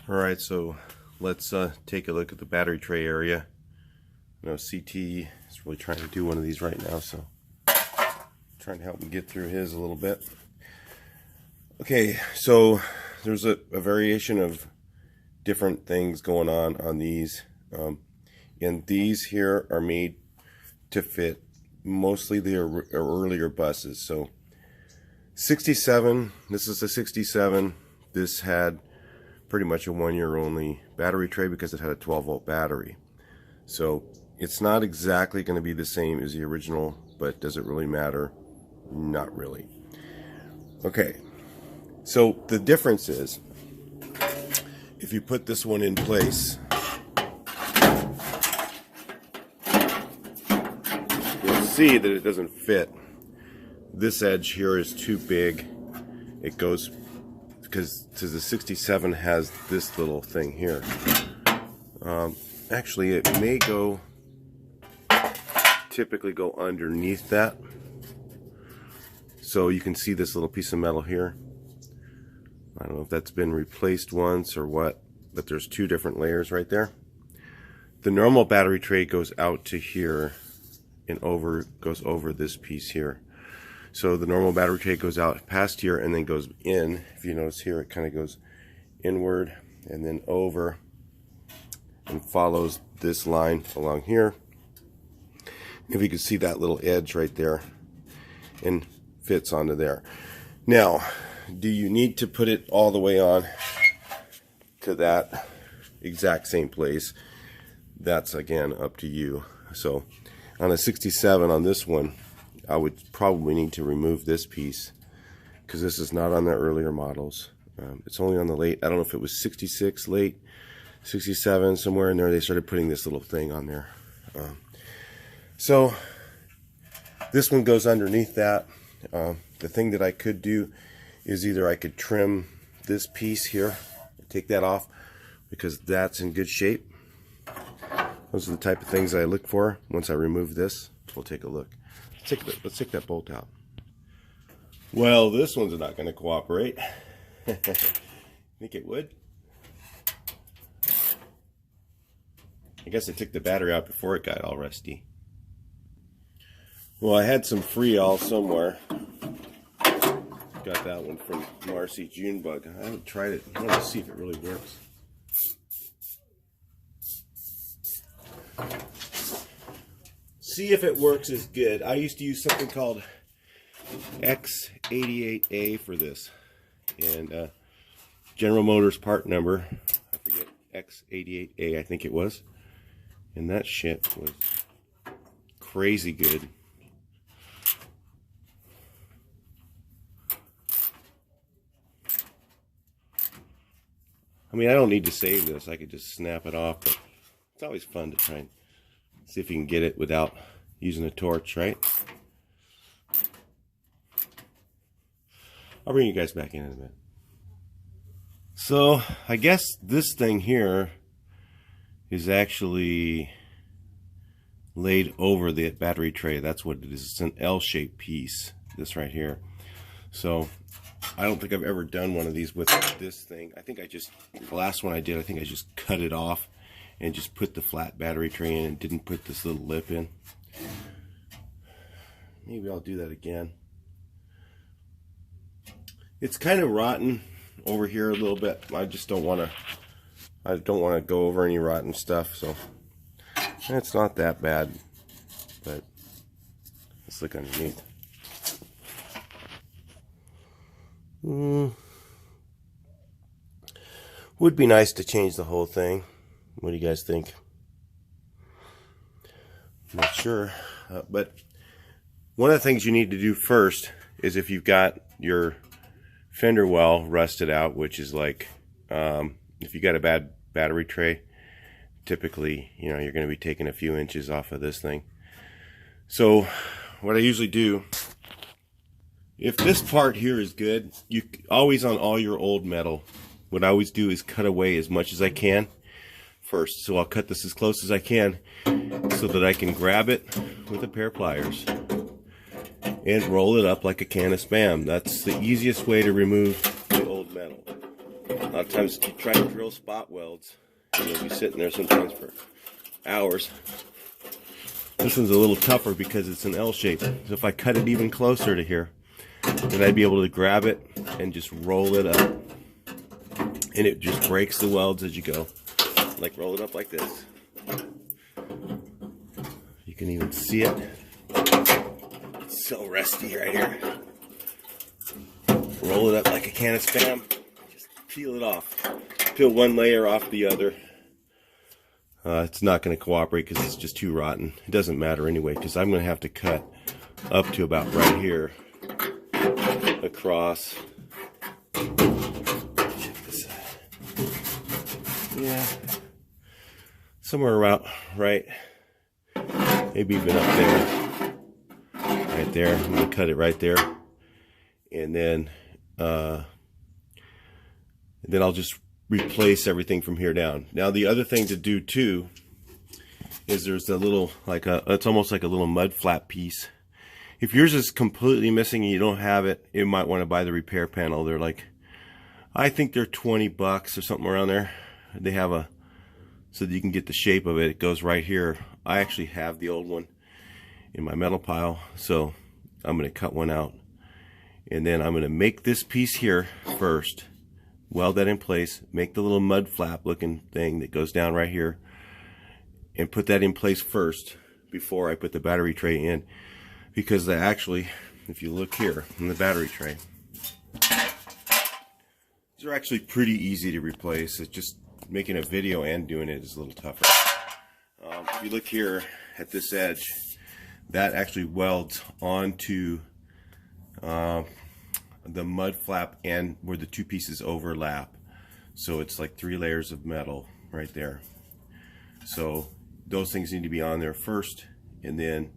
Alright, so let's take a look at the battery tray area. I know CT is really trying to do one of these right now, so I'm trying to help him get through his a little bit. Okay, so there's a variation of different things going on these. And these here are made to fit mostly the earlier buses. So 67, this is a 67. This had pretty much a 1 year only battery tray because it had a 12-volt battery. So it's not exactly going to be the same as the original, but does it really matter? Not really. Okay, so the difference is if you put this one in place, you'll see that it doesn't fit. This edge here is too big. It goes because the 67 has this little thing here. Actually, it may typically go underneath that. So you can see this little piece of metal here. I don't know if that's been replaced once or what, but there's two different layers right there. The normal battery tray goes out to here and goes over this piece here. So the normal battery tray goes out past here and then goes in. If you notice here, it kind of goes inward and then over and follows this line along here. If you can see that little edge right there and fits onto there. Now, do you need to put it all the way on to that exact same place? That's again up to you. So on a 67 on this one, I would probably need to remove this piece because this is not on the earlier models. It's only on the late, I don't know if it was 66 late, 67, somewhere in there they started putting this little thing on there. So this one goes underneath that. The thing that I could do is either I could trim this piece here, take that off because that's in good shape. Those are the type of things I look for. Once I remove this, we'll take a look. Let's take that bolt out. Well, this one's not going to cooperate. Think it would? I guess I took the battery out before it got all rusty. Well, I had some Freol somewhere. Got that one from Marcy Junebug. I haven't tried it. I want to see if it really works. See if it works is good. I used to use something called X88A for this. And General Motors part number, I forget, X88A I think it was. And that shit was crazy good. I mean, I don't need to save this. I could just snap it off, but it's always fun to try and see if you can get it without using a torch, right? I'll bring you guys back in a minute. So, I guess this thing here is actually laid over the battery tray. That's what it is. It's an L-shaped piece, this right here. So, I don't think I've ever done one of these with this thing. I think the last one I did, I think I just cut it off and just put the flat battery tray in and didn't put this little lip in. Maybe I'll do that again. It's kind of rotten over here a little bit. I just don't want to go over any rotten stuff, so it's not that bad. But let's look underneath. Would be nice to change the whole thing. What do you guys think? I'm not sure, but one of the things you need to do first is if you've got your fender well rusted out, which is like if you got a bad battery tray, typically you're going to be taking a few inches off of this thing. So what I usually do, if this part here is good, you always, on all your old metal, what I always do is cut away as much as I can first. So I'll cut this as close as I can so that I can grab it with a pair of pliers and roll it up like a can of Spam. That's the easiest way to remove the old metal. lot of times you try to drill spot welds, and you'll be sitting there sometimes for hours. This one's a little tougher because it's an L shape. So if I cut it even closer to here, then I'd be able to grab it and just roll it up. And it just breaks the welds as you go. Like roll it up like this. You can even see it. It's so rusty right here. Roll it up like a can of Spam. Just peel it off. Peel one layer off the other. It's not going to cooperate because it's just too rotten. It doesn't matter anyway because I'm going to have to cut up to about right here across. Check this out. Yeah, somewhere around right, maybe even up there, right there. I'm going to cut it right there, and then I'll just replace everything from here down. Now the other thing to do too is there's a little, it's almost like a little mud flap piece. If yours is completely missing and you don't have it, you might want to buy the repair panel. They're like, I think they're 20 bucks or something around there. They have a, so that you can get the shape of it. It goes right here. I actually have the old one in my metal pile, so I'm going to cut one out. And then I'm going to make this piece here first. Weld that in place, make the little mud flap looking thing that goes down right here, and put that in place first before I put the battery tray in. Because actually, if you look here in the battery tray, these are actually pretty easy to replace. It's just making a video and doing it is a little tougher. If you look here at this edge, that actually welds onto the mud flap and where the two pieces overlap. So it's like 3 layers of metal right there. So those things need to be on there first, and then,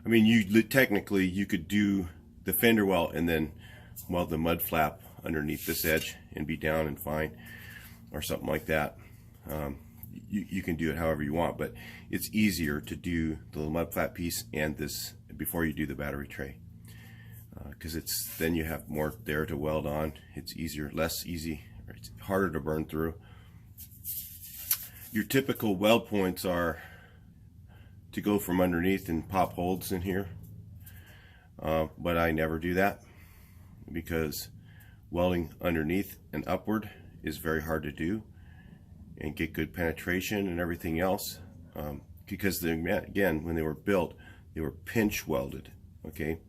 I mean, technically you could do the fender weld and then weld the mud flap underneath this edge and be down and fine, or something like that. You can do it however you want, but it's easier to do the little mud flap piece and this before you do the battery tray. Because then you have more there to weld on. It's easier, less easy, it's harder to burn through. Your typical weld points are to go from underneath and pop holes in here, but I never do that because welding underneath and upward is very hard to do and get good penetration and everything else, because again, when they were built, they were pinch welded, okay?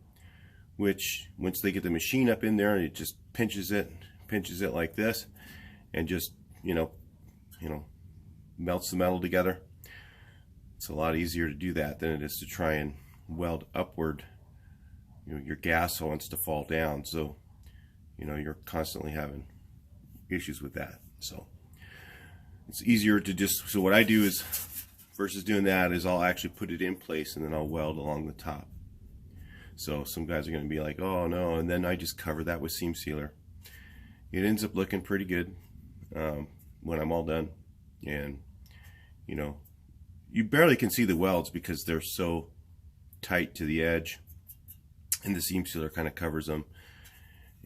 Which once they get the machine up in there, it just pinches it like this, and just melts the metal together. It's a lot easier to do that than it is to try and weld upward. Your gas wants to fall down, so you're constantly having issues with that. So it's easier to just, so what I do is, versus doing that, is I'll actually put it in place and then I'll weld along the top. So some guys are going to be like, oh no, and then I just cover that with seam sealer. It ends up looking pretty good when I'm all done. And you barely can see the welds because they're so tight to the edge, and the seam sealer kind of covers them,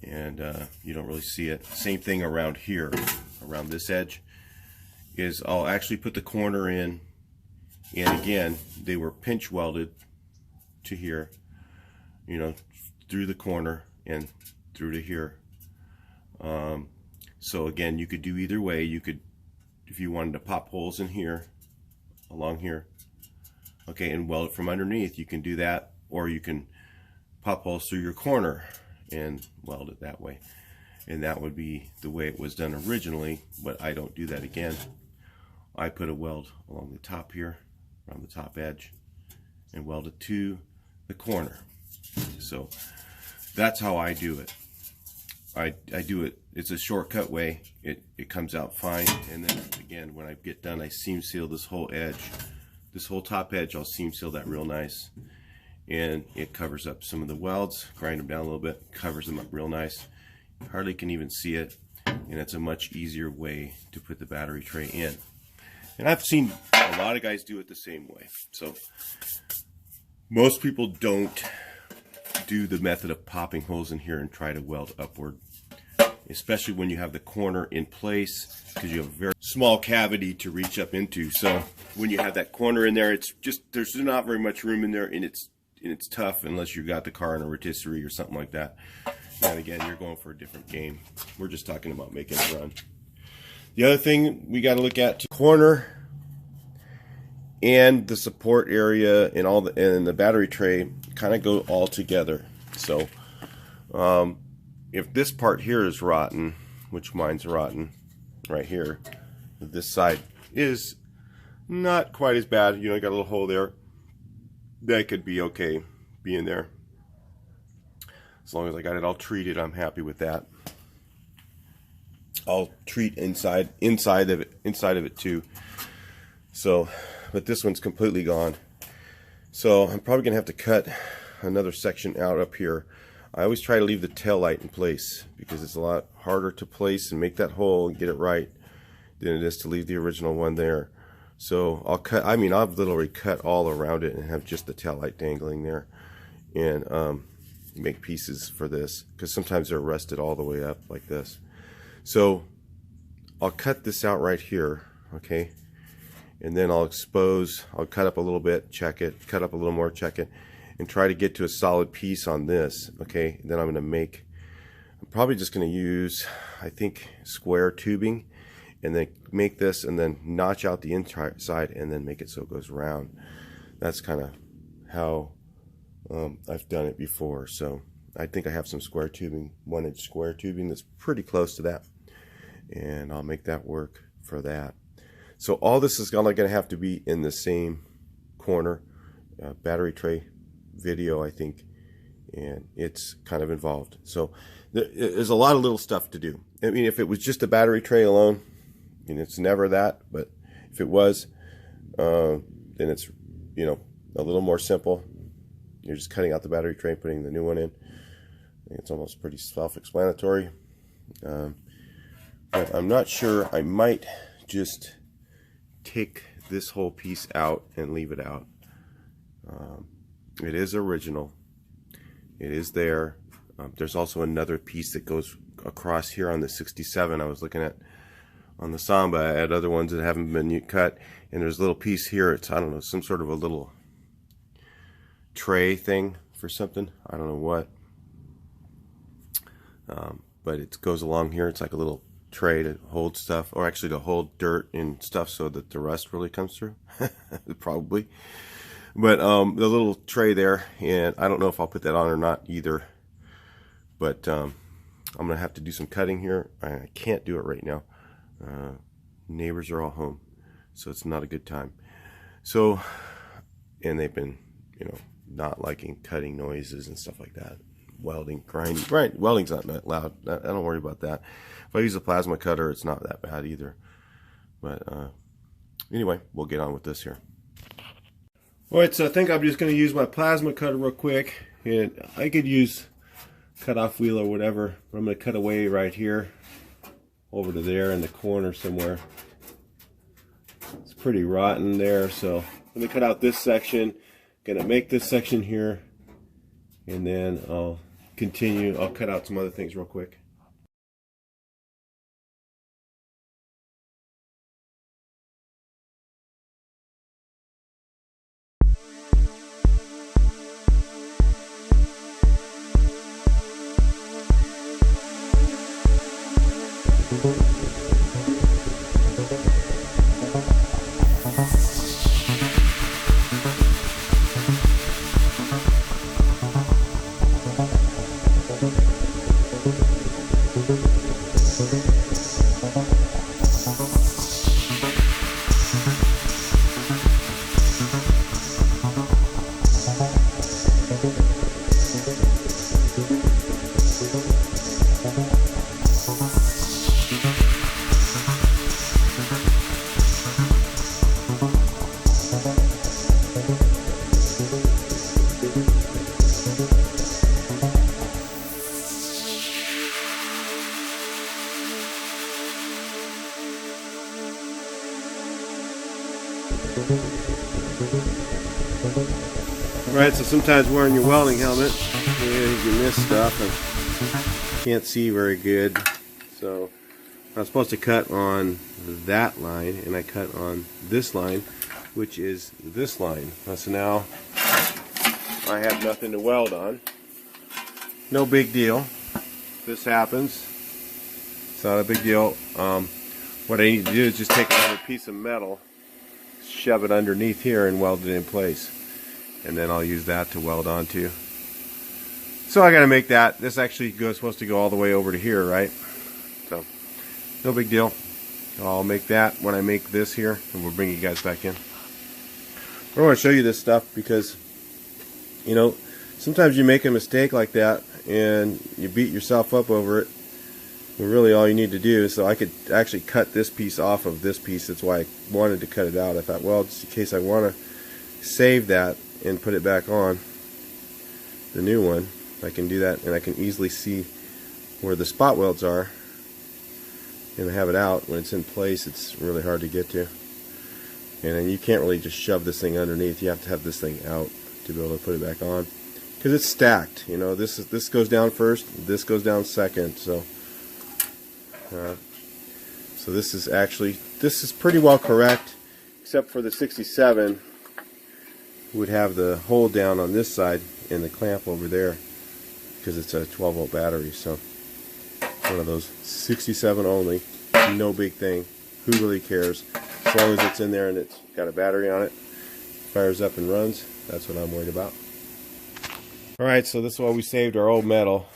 and you don't really see it. Same thing around here, around this edge, is I'll actually put the corner in, and again, they were pinch welded to here, through the corner and through to here. So again, you could do either way. You could, if you wanted to pop holes in here, along here, okay, and weld it from underneath, you can do that, or you can pop holes through your corner and weld it that way. And that would be the way it was done originally, but I don't do that again. I put a weld along the top here, around the top edge, and weld it to the corner. So that's how I do it. I do it, it's a shortcut way. It comes out fine, and then again, when I get done, I seam seal this whole edge. This whole top edge, I'll seam seal that real nice, and it covers up some of the welds, grind them down a little bit, covers them up real nice. Hardly can even see it, and it's a much easier way to put the battery tray in. And I've seen a lot of guys do it the same way. So most people don't do the method of popping holes in here and try to weld upward especially when you have the corner in place, because you have a very small cavity to reach up into. So when you have that corner in there, it's just, there's not very much room in there, and it's tough unless you got the car in a rotisserie or something like that. And again, you're going for a different game. We're just talking about making a run. The other thing we got to look at, corner and the support area and the battery tray kind of go all together. So if this part here is rotten, which mine's rotten right here, this side is not quite as bad. You know, got a little hole there. That could be okay being there. As long as I got it all treated, I'm happy with that. I'll treat inside of it too. So, but this one's completely gone. So I'm probably gonna have to cut another section out up here. I always try to leave the tail light in place because it's a lot harder to place and make that hole and get it right than it is to leave the original one there. So I'll cut, I mean, I've literally cut all around it and have just the tail light dangling there, and make pieces for this, because sometimes they're rusted all the way up like this. So I'll cut this out right here, okay, and then I'll cut up a little bit, check it, cut up a little more, check it, and try to get to a solid piece on this, okay. And then I'm probably just going to use, I think, square tubing, and then make this, and then notch out the inside, and then make it so it goes round. That's kind of how I've done it before. So I think I have some square tubing, 1-inch square tubing that's pretty close to that, and I'll make that work for that. So all this is only going to have to be in the same corner. Battery tray video, I think, and it's kind of involved. So there's a lot of little stuff to do. I mean, if it was just a battery tray alone, and it's never that, but if it was, then it's, you know, a little more simple. You're just cutting out the battery tray, putting the new one in. I think it's almost pretty self-explanatory. But I'm not sure. I might just take this whole piece out and leave it out. It is original. It is there. There's also another piece that goes across here on the 67. I was looking at on the Samba. I had other ones that haven't been cut, and there's a little piece here. It's, I don't know, some sort of a little tray thing for something. I don't know what. But it goes along here. It's like a little tray to hold stuff, or actually to hold dirt and stuff so that the rust really comes through. Probably. But the little tray there, and I don't know if I'll put that on or not either. But I'm going to have to do some cutting here. I can't do it right now. Neighbors are all home, so it's not a good time. So, and they've been, you know, not liking cutting noises and stuff like that. Welding, grinding, right? Welding's not that loud. I don't worry about that. If I use a plasma cutter, it's not that bad either. But anyway, we'll get on with this here. All right, so I think I'm just going to use my plasma cutter real quick, and I could use cut-off wheel or whatever. But I'm going to cut away right here, over to there in the corner somewhere. It's pretty rotten there, so I'm going to cut out this section. Going to make this section here, and then I'll continue. I'll cut out some other things real quick. Alright, so sometimes wearing your welding helmet, you miss stuff and can't see very good. So I was supposed to cut on that line, and I cut on this line, which is this line. So now I have nothing to weld on. No big deal. This happens. It's not a big deal. What I need to do is just take another piece of metal, shove it underneath here, and weld it in place. And then I'll use that to weld onto. So I got to make that. This actually supposed to go all the way over to here, right? So no big deal. I'll make that when I make this here, and we'll bring you guys back in. I want to show you this stuff because, you know, sometimes you make a mistake like that and you beat yourself up over it. But really all you need to do, so I could actually cut this piece off of this piece. That's why I wanted to cut it out. I thought, well, just in case I want to save that and put it back on the new one, I can do that, and I can easily see where the spot welds are and have it out. When it's in place, it's really hard to get to. And then you can't really just shove this thing underneath. You have to have this thing out to be able to put it back on, because it's stacked. You know, this goes down first, this goes down second. So this is pretty well correct, except for the 67 would have the hole down on this side and the clamp over there, because it's a 12-volt battery. So one of those 67 only, no big thing. Who really cares? As long as it's in there and it's got a battery on it, fires up and runs, that's what I'm worried about. Alright, so this is why we saved our old metal.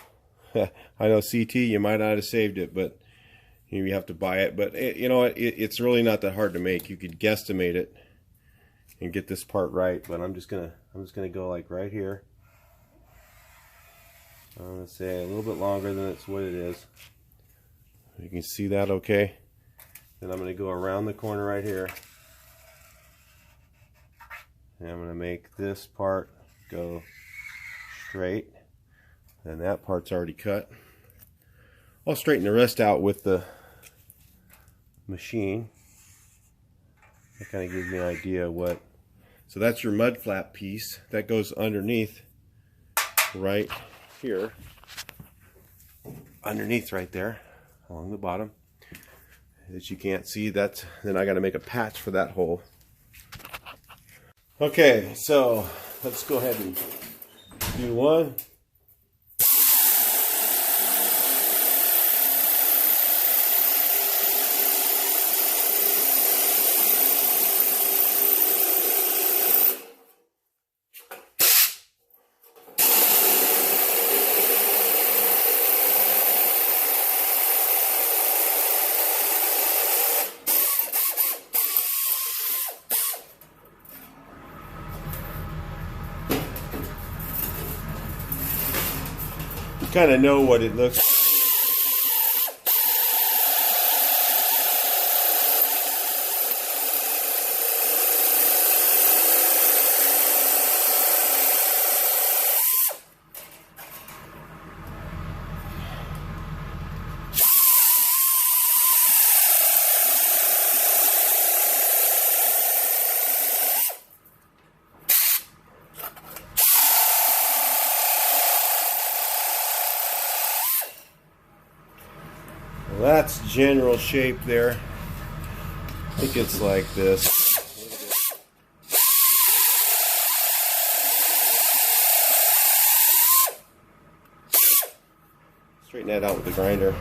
I know CT, you might not have saved it, but you have to buy it. But you know what? It's really not that hard to make. You could guesstimate it and get this part right. But I'm just gonna go like right here. I'm gonna say a little bit longer than it's what it is. You can see that okay. Then I'm gonna go around the corner right here, and I'm gonna make this part go straight. And that part's already cut. I'll straighten the rest out with the machine. That kind of gives me an idea of what. So that's your mud flap piece that goes underneath right here, underneath right there along the bottom that you can't see. That's then I got to make a patch for that hole. Okay, so let's go ahead and do one. Kind of know what it looks like. That's general shape there. I think it's like this. Straighten that out with the grinder.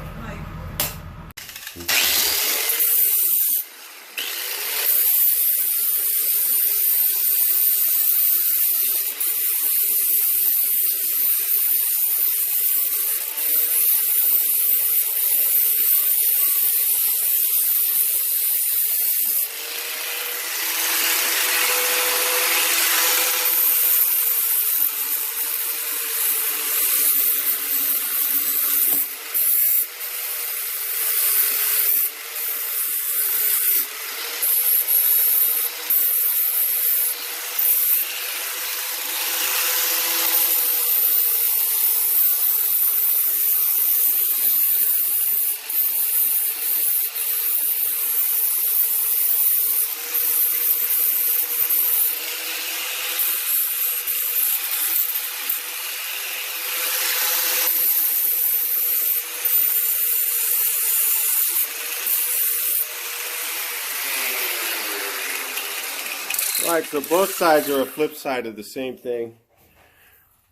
Alright, so both sides are a flip side of the same thing.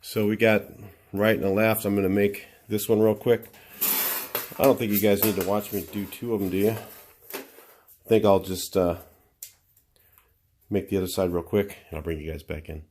So we got right and a left. I'm going to make this one real quick. I don't think you guys need to watch me do two of them, do you? I think I'll just make the other side real quick, and I'll bring you guys back in.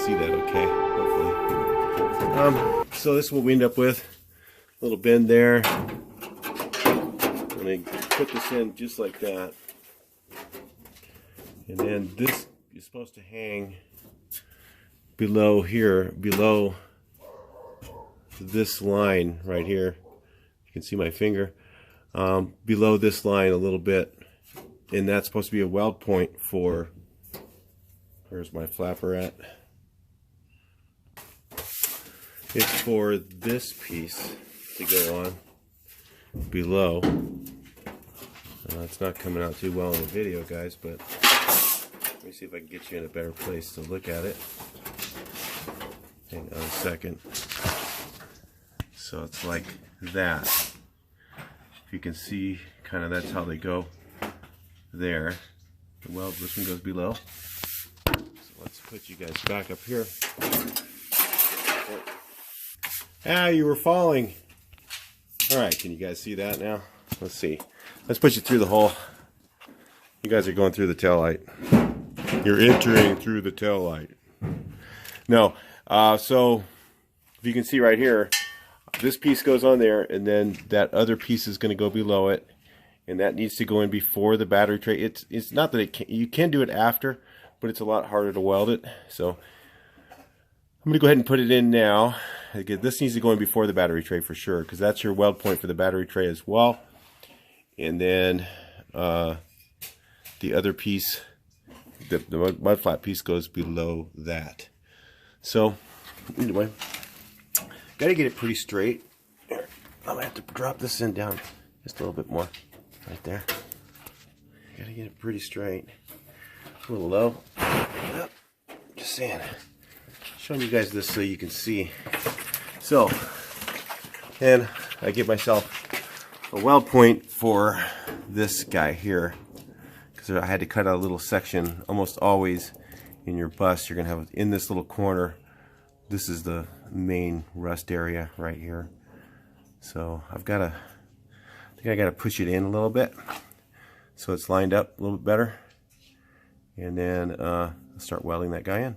See that okay, hopefully. So this is what we end up with. A little bend there. I'm going to put this in just like that. And then this is supposed to hang below here, below this line right here. You can see my finger. Below this line a little bit. And that's supposed to be a weld point for, where's my flapper at? It's for this piece to go on below. It's not coming out too well in the video, guys, but let me see if I can get you in a better place to look at it. Hang on a second. So it's like that. If you can see, kind of that's how they go there. Well, this one goes below. So let's put you guys back up here. Ah, you were falling. Alright, can you guys see that now? Let's see. Let's put you through the hole. You guys are going through the taillight. You're entering through the taillight. No. So, if you can see right here, this piece goes on there, and then that other piece is going to go below it. And that needs to go in before the battery tray. It's not that it can, you can do it after, but it's a lot harder to weld it. So, I'm going to go ahead and put it in now. Again, this needs to go in before the battery tray for sure, because that's your weld point for the battery tray as well. And then the other piece, the mud flat piece, goes below that. So anyway, got to get it pretty straight. Here, I'm going to have to drop this in down just a little bit more. Right there. Got to get it pretty straight. A little low. Yep. Just saying. Showing you guys this so you can see. So, and I give myself a weld point for this guy here, because I had to cut out a little section. Almost always in your bus, you're gonna have in this little corner. This is the main rust area right here. So I think I gotta push it in a little bit so it's lined up a little bit better, and then start welding that guy in.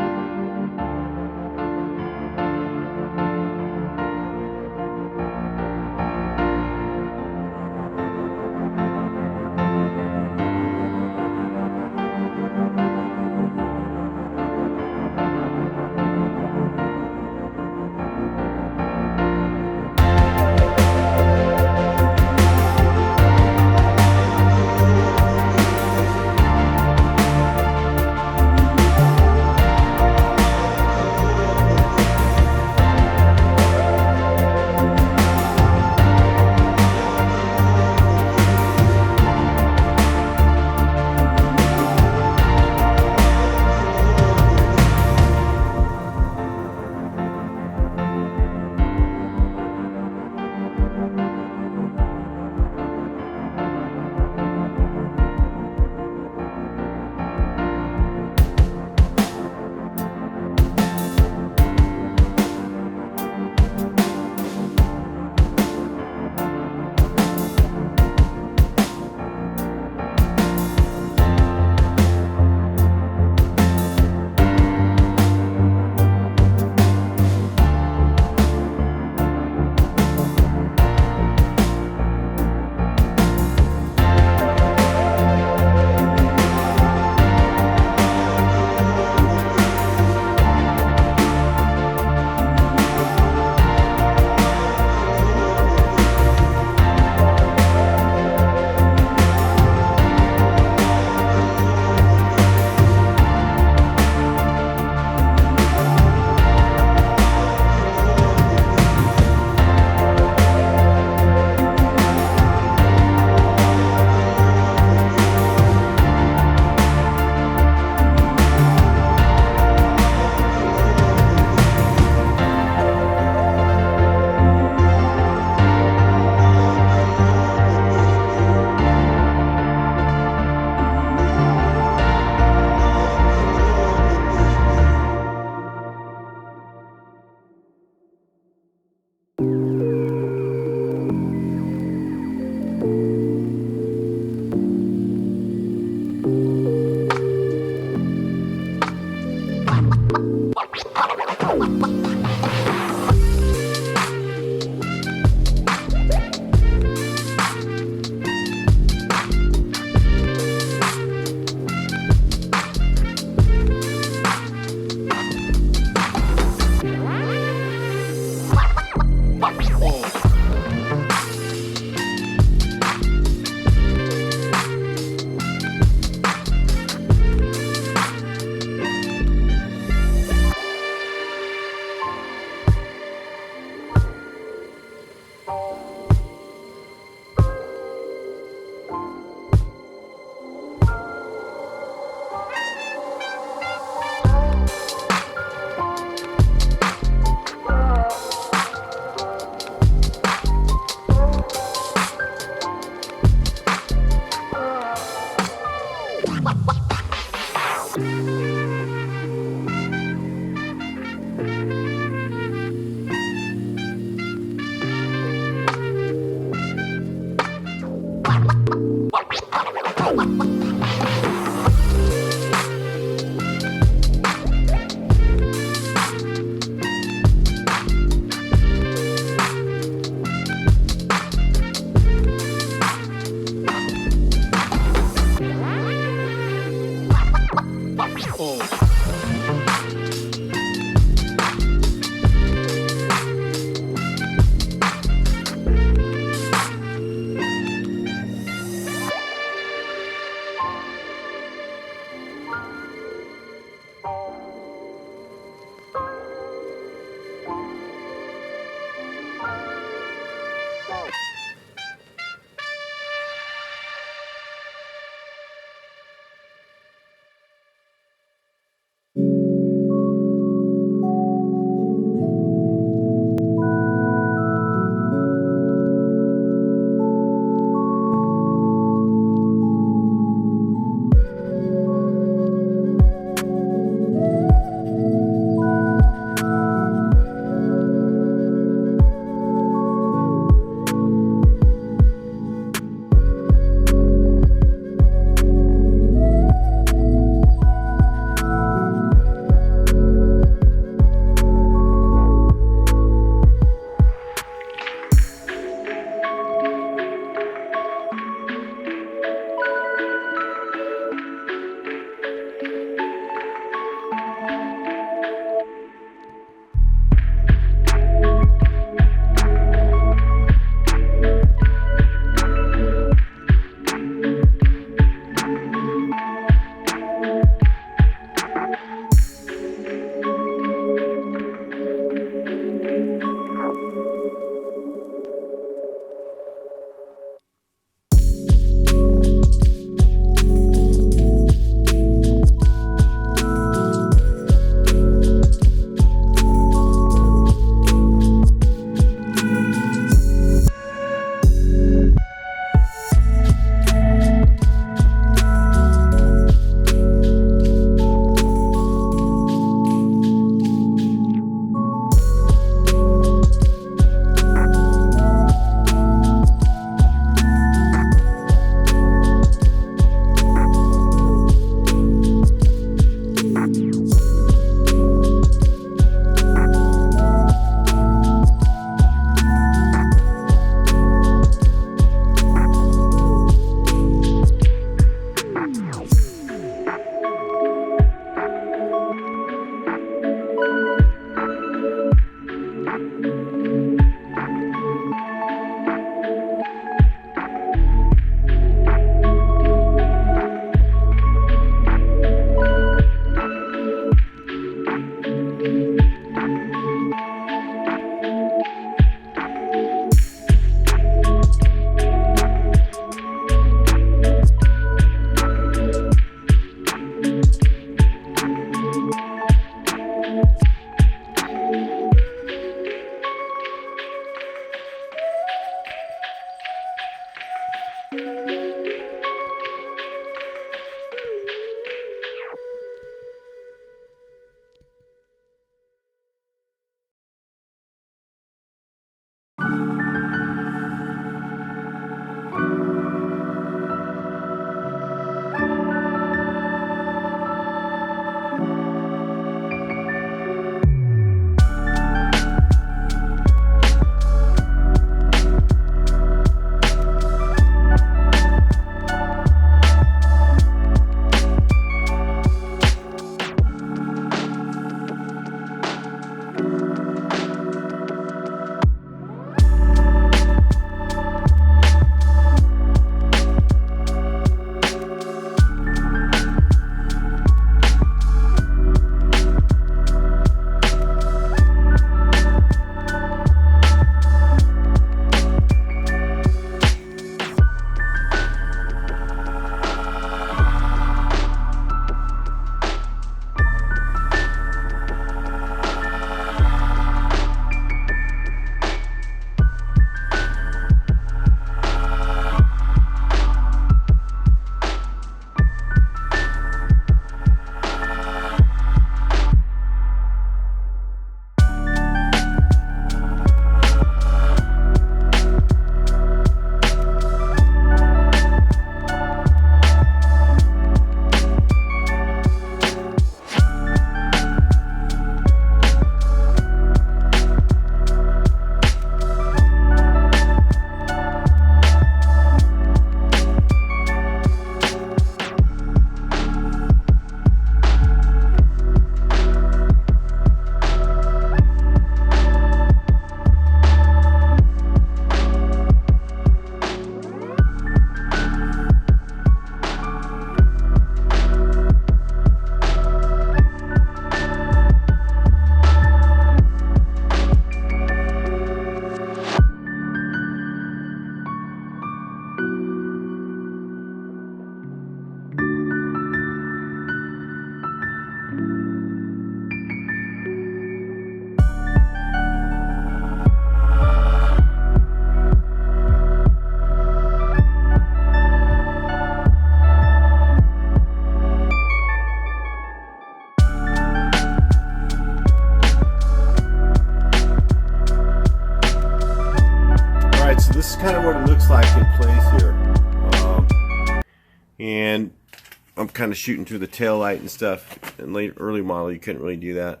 kind of shooting through the tail light and stuff. In late early model, you couldn't really do that.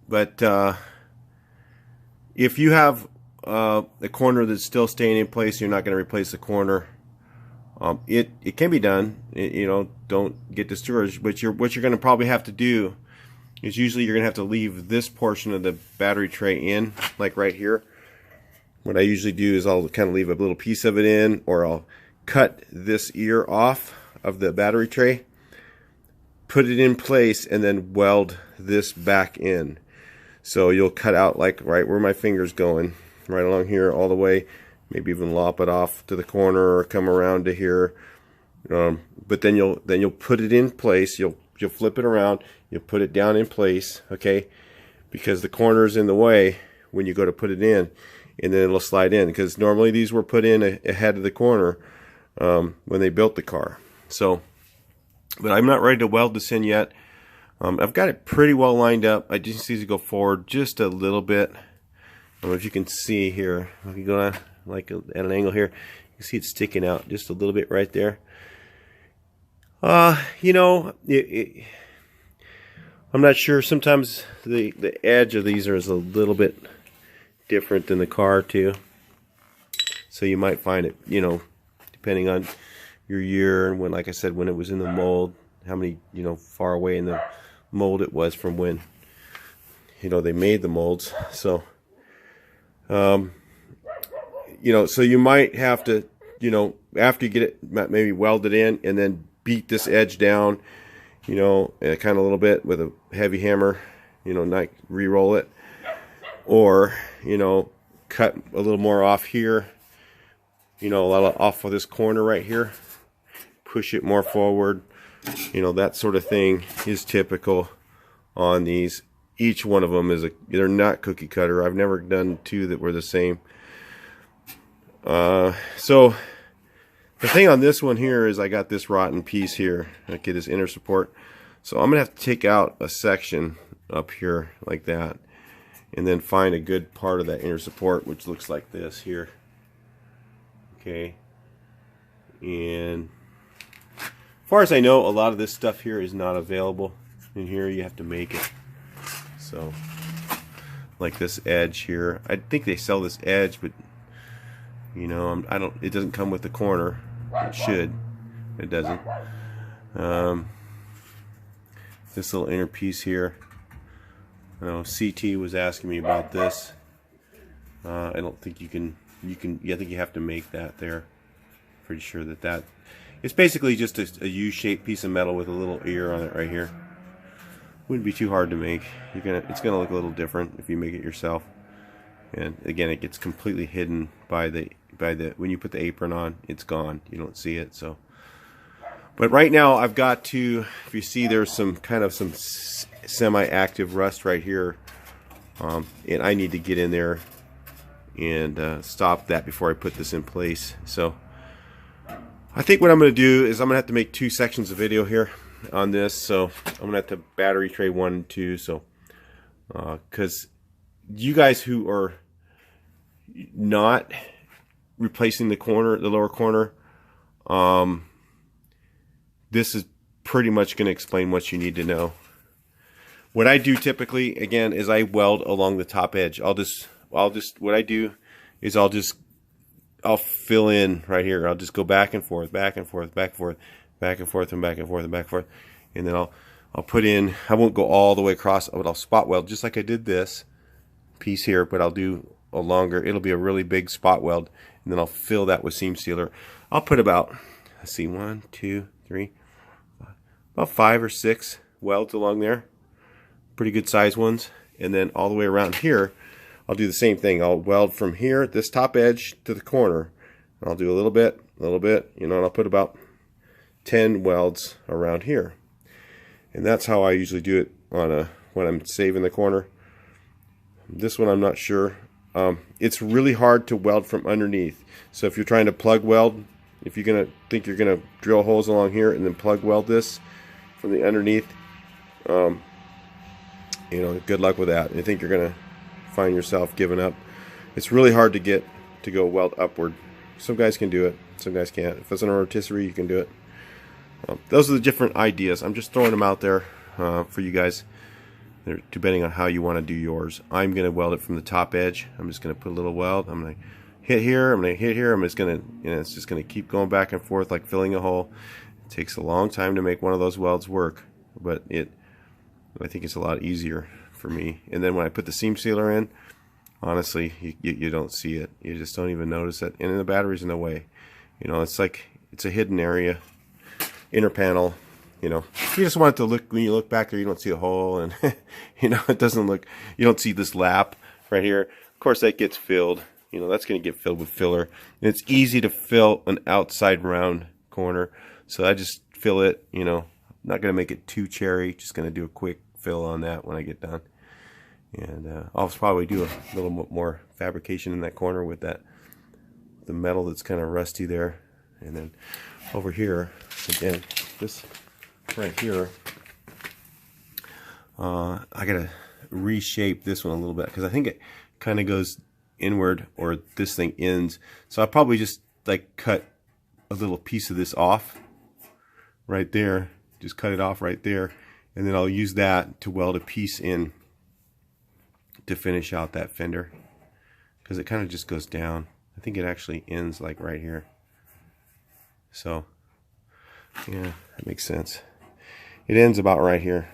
But if you have a corner that's still staying in place, you're not going to replace the corner. It can be done. You know, don't get discouraged. But what you're going to probably have to do is usually you're going to have to leave this portion of the battery tray in, like right here. What I usually do is I'll kind of leave a little piece of it in, or I'll cut this ear off of the battery tray, put it in place, and then weld this back in. So you'll cut out like right where my finger's going, right along here all the way, maybe even lop it off to the corner or come around to here. But then you'll put it in place. You'll flip it around. You'll put it down in place, okay? Because the corner's in the way when you go to put it in, and then it'll slide in. Because normally these were put in ahead of the corner when they built the car. So, but I'm not ready to weld this in yet. I've got it pretty well lined up. I just need to go forward just a little bit. I don't know if you can see here. If you go like at an angle here, you can see it sticking out just a little bit right there. You know, I'm not sure. Sometimes the edge of these is a little bit different than the car too. So you might find it, you know, depending on your year and when, like I said, when it was in the mold, how many, you know, far away in the mold it was from when, you know, they made the molds. So, you know, so you might have to, you know, after you get it, maybe weld it in and then beat this edge down, you know, kind of a little bit with a heavy hammer, you know, not re-roll it, or, you know, cut a little more off here, you know, a lot off of this corner right here, push it more forward, you know, that sort of thing is typical on these. Each one of them is they're not cookie cutter. I've never done two that were the same. So the thing on this one here is I got this rotten piece here. Okay, this inner support. So I'm gonna have to take out a section up here like that, and then find a good part of that inner support, which looks like this here. Okay, and as far as I know, a lot of this stuff here is not available in here. You have to make it. So, like this edge here, I think they sell this edge, but you know, it doesn't come with the corner. It should. It doesn't. This little inner piece here. I know CT was asking me about this. I don't think you can. I think you have to make that there. Pretty sure that it's basically just a U-shaped piece of metal with a little ear on it right here. Wouldn't be too hard to make. It's gonna look a little different if you make it yourself. And again, it gets completely hidden by the when you put the apron on, it's gone. You don't see it. So, but right now I've got to. If you see, there's some semi-active rust right here, and I need to get in there and stop that before I put this in place. So, I think what I'm going to do is I'm going to have to make two sections of video here on this. So I'm going to have to battery tray 1 and 2. So, because you guys who are not replacing the lower corner, this is pretty much going to explain what you need to know. What I do typically, again, is I weld along the top edge. What I do is I'll fill in right here. I'll just go back and forth, back and forth, back and forth, back and forth, and back and forth, and back and forth. And then I'll put in, I won't go all the way across, but I'll spot weld just like I did this piece here, but I'll do a longer, it'll be a really big spot weld, and then I'll fill that with seam sealer. I'll put about, let's see, 1, 2, 3, about 5 or 6 welds along there. Pretty good size ones. And then all the way around here, I'll do the same thing. I'll weld from here, this top edge, to the corner. I'll do a little bit, you know, and I'll put about 10 welds around here. And that's how I usually do it when I'm saving the corner. This one I'm not sure. It's really hard to weld from underneath. So if you're trying to plug weld, if you're gonna drill holes along here and then plug weld this from the underneath, you know, good luck with that. I think you're gonna find yourself giving up. It's really hard to go weld upward. Some guys can do it, some guys can't. If it's an rotisserie, you can do it. Those are the different ideas. I'm just throwing them out there for you guys, depending on how you want to do yours. I'm going to weld it from the top edge. I'm just going to put a little weld. I'm going to hit here. I'm going to hit here. I'm just going to, it's just going to keep going back and forth like filling a hole. It takes a long time to make one of those welds work, but I think it's a lot easier for me. And then when I put the seam sealer in, honestly, you don't see it. You just don't even notice it. And then the battery's in the way. You know, it's like it's a hidden area, inner panel. You know, you just want it to look, when you look back there, you don't see a hole, and you know, it doesn't look, you don't see this lap right here. Of course, that gets filled. You know, that's going to get filled with filler. And it's easy to fill an outside round corner, so I just fill it. You know, not going to make it too cherry. Just going to do a quick fill on that when I get done. And I'll probably do a little more fabrication in that corner with the metal that's kind of rusty there. And then over here, again, this right here, I gotta reshape this one a little bit because I think it kind of goes inward, or this thing ends. So I'll probably just like cut a little piece of this off right there, just cut it off right there, and then I'll use that to weld a piece in to finish out that fender, because it kind of just goes down. I think it actually ends like right here. So yeah, that makes sense. It ends about right here.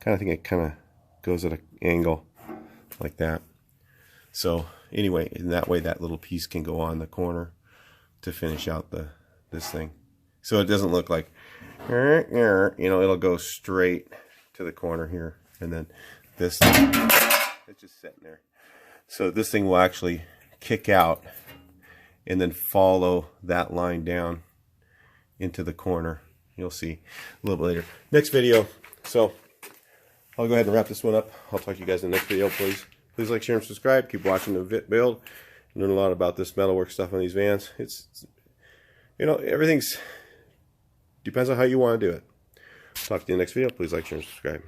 I think it kind of goes at an angle like that. So anyway, in that way, that little piece can go on the corner to finish out this thing. So it doesn't look like, you know, it'll go straight to the corner here, and then this thing, it's just sitting there. So this thing will actually kick out and then follow that line down into the corner. You'll see a little bit later. Next video. So I'll go ahead and wrap this one up. I'll talk to you guys in the next video. Please like, share, and subscribe. Keep watching the build. Learn a lot about this metalwork stuff on these vans. It's you know, everything's depends on how you want to do it. Talk to you in the next video. Please like, share, and subscribe.